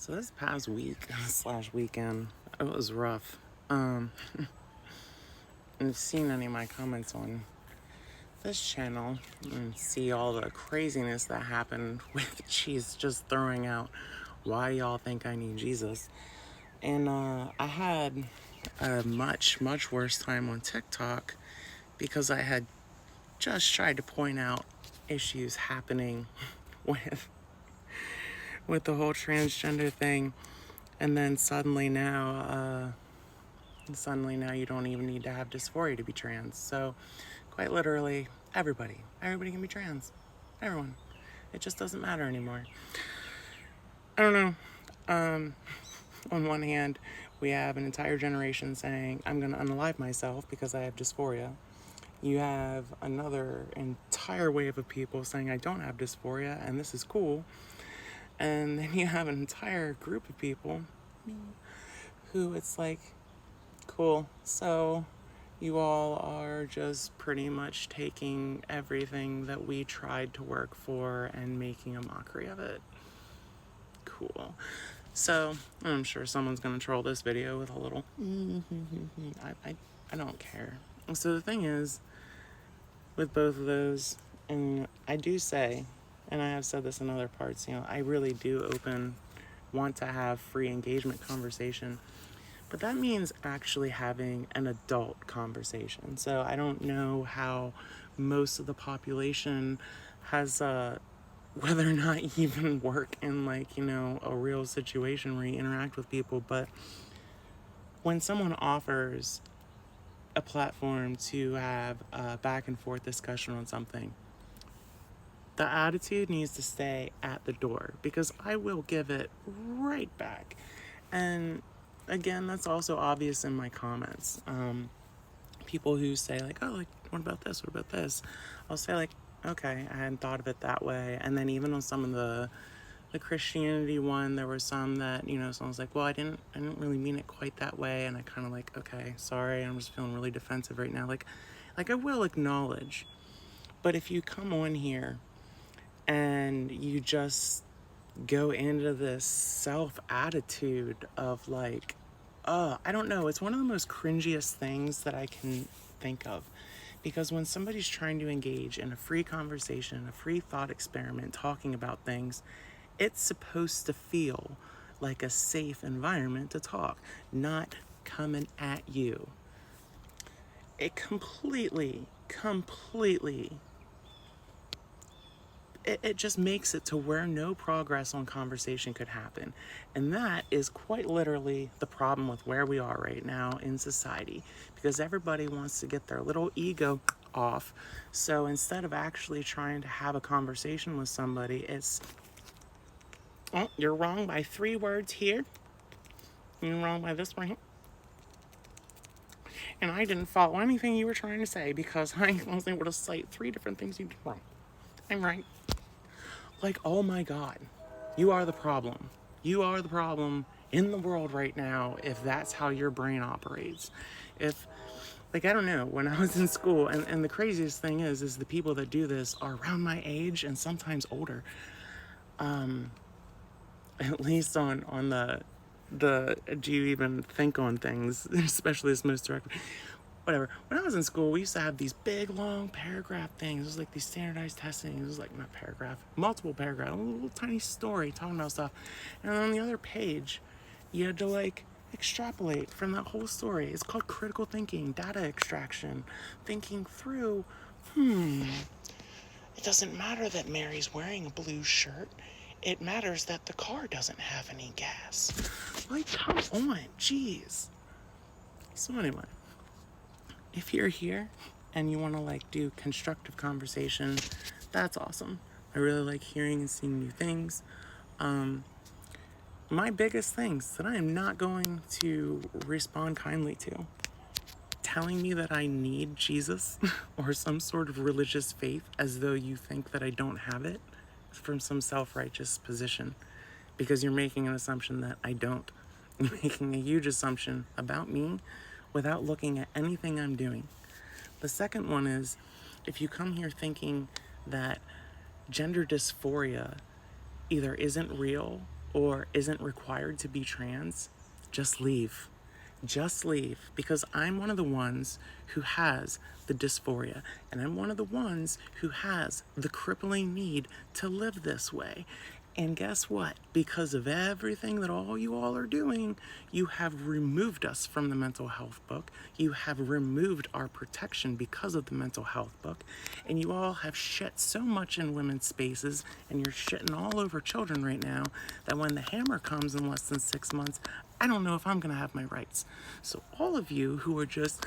So this past week slash weekend, it was rough. If you've seen any of my comments on this channel and see all the craziness that happened with she's just throwing out why y'all think I need Jesus. And I had a much worse time on TikTok because I had just tried to point out issues happening with the whole transgender thing, and then suddenly now you don't even need to have dysphoria to be trans. So quite literally, everybody can be trans. Everyone. It just doesn't matter anymore. I don't know. On one hand, we have an entire generation saying, I'm going to unalive myself because I have dysphoria. You have another entire wave of people saying, I don't have dysphoria and this is cool. And then you have an entire group of people, me, who it's like, cool, so you all are just pretty much taking everything that we tried to work for and making a mockery of it. Cool. So I'm sure someone's gonna troll this video with a little I don't care. So the thing is, with both of those, and I do say, and I have said this in other parts, I really do want to have free engagement conversation, but that means actually having an adult conversation. So I don't know how most of the population has whether or not you even work in a real situation where you interact with people, but when someone offers a platform to have a back and forth discussion on something, the attitude needs to stay at the door, because I will give it right back. And again, that's also obvious in my comments. People who say what about this? What about this? I'll say okay, I hadn't thought of it that way. And then even on some of the Christianity one, there were some that, someone's like, well, I didn't really mean it quite that way. And I kind of okay, sorry, I'm just feeling really defensive right now. Like I will acknowledge. But if you come on here and you just go into this self-attitude of I don't know, it's one of the most cringiest things that I can think of. Because when somebody's trying to engage in a free conversation, a free thought experiment, talking about things, it's supposed to feel like a safe environment to talk, not coming at you. It completely, it just makes it to where no progress on conversation could happen. And that is quite literally the problem with where we are right now in society, because everybody wants to get their little ego off. So instead of actually trying to have a conversation with somebody, it's, oh, you're wrong by 3 words here. You're wrong by this one here. And I didn't follow anything you were trying to say because I was able to cite 3 different things you did wrong. I'm right. Oh my God, you are the problem. You are the problem in the world right now if that's how your brain operates. If, I don't know, when I was in school, and the craziest thing is the people that do this are around my age and sometimes older. At least on the do you even think on things, especially this most direct. Whatever. When I was in school, we used to have these big, long paragraph things. It was like these standardized testing. It was not paragraph, multiple paragraph, a little tiny story talking about stuff. And on the other page, you had to extrapolate from that whole story. It's called critical thinking, data extraction, thinking through, it doesn't matter that Mary's wearing a blue shirt. It matters that the car doesn't have any gas. Come on, jeez. So anyway, if you're here and you want to do constructive conversation, that's awesome. I really like hearing and seeing new things. My biggest things that I am not going to respond kindly to: telling me that I need Jesus or some sort of religious faith as though you think that I don't have it from some self-righteous position, because you're making an assumption that I don't. You're making a huge assumption about me without looking at anything I'm doing. The second one is, if you come here thinking that gender dysphoria either isn't real or isn't required to be trans, just leave. Just leave, because I'm one of the ones who has the dysphoria, and I'm one of the ones who has the crippling need to live this way. And guess what? Because of everything that all you all are doing, you have removed us from the mental health book. You have removed our protection because of the mental health book. And you all have shit so much in women's spaces, and you're shitting all over children right now, that when the hammer comes in less than 6 months, I don't know if I'm gonna have my rights. So all of you who are just,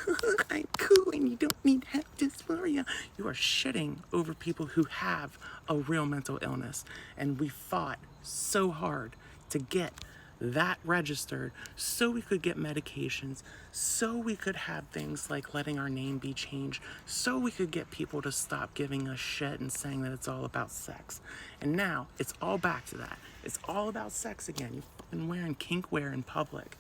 I'm cool and you don't need to have dysphoria, you are shitting over people who have a real mental illness. And we fought so hard to get that registered so we could get medications, so we could have things like letting our name be changed, so we could get people to stop giving us shit and saying that it's all about sex. And now it's all back to that. It's all about sex again. You fucking wearing kink wear in public.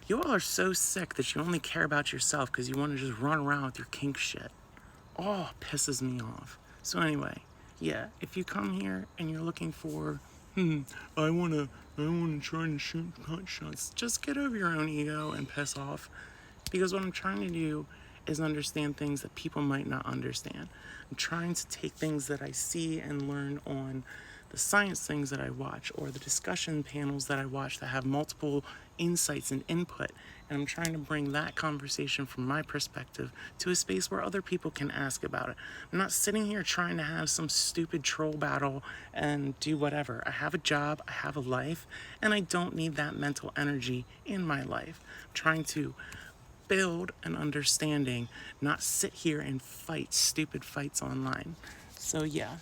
You all are so sick that you only care about yourself because you want to just run around with your kink shit. Oh, pisses me off. So anyway, yeah, if you come here and you're looking for, I wanna try and shoot cut shots, just get over your own ego and piss off. Because what I'm trying to do is understand things that people might not understand. I'm trying to take things that I see and learn on the science things that I watch, or the discussion panels that I watch that have multiple insights and input. And I'm trying to bring that conversation from my perspective to a space where other people can ask about it. I'm not sitting here trying to have some stupid troll battle and do whatever. I have a job, I have a life, and I don't need that mental energy in my life. I'm trying to build an understanding, not sit here and fight stupid fights online. So yeah,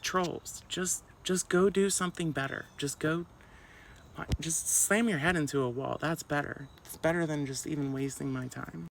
trolls, just go do something better. Just slam your head into a wall. That's better. It's better than just even wasting my time.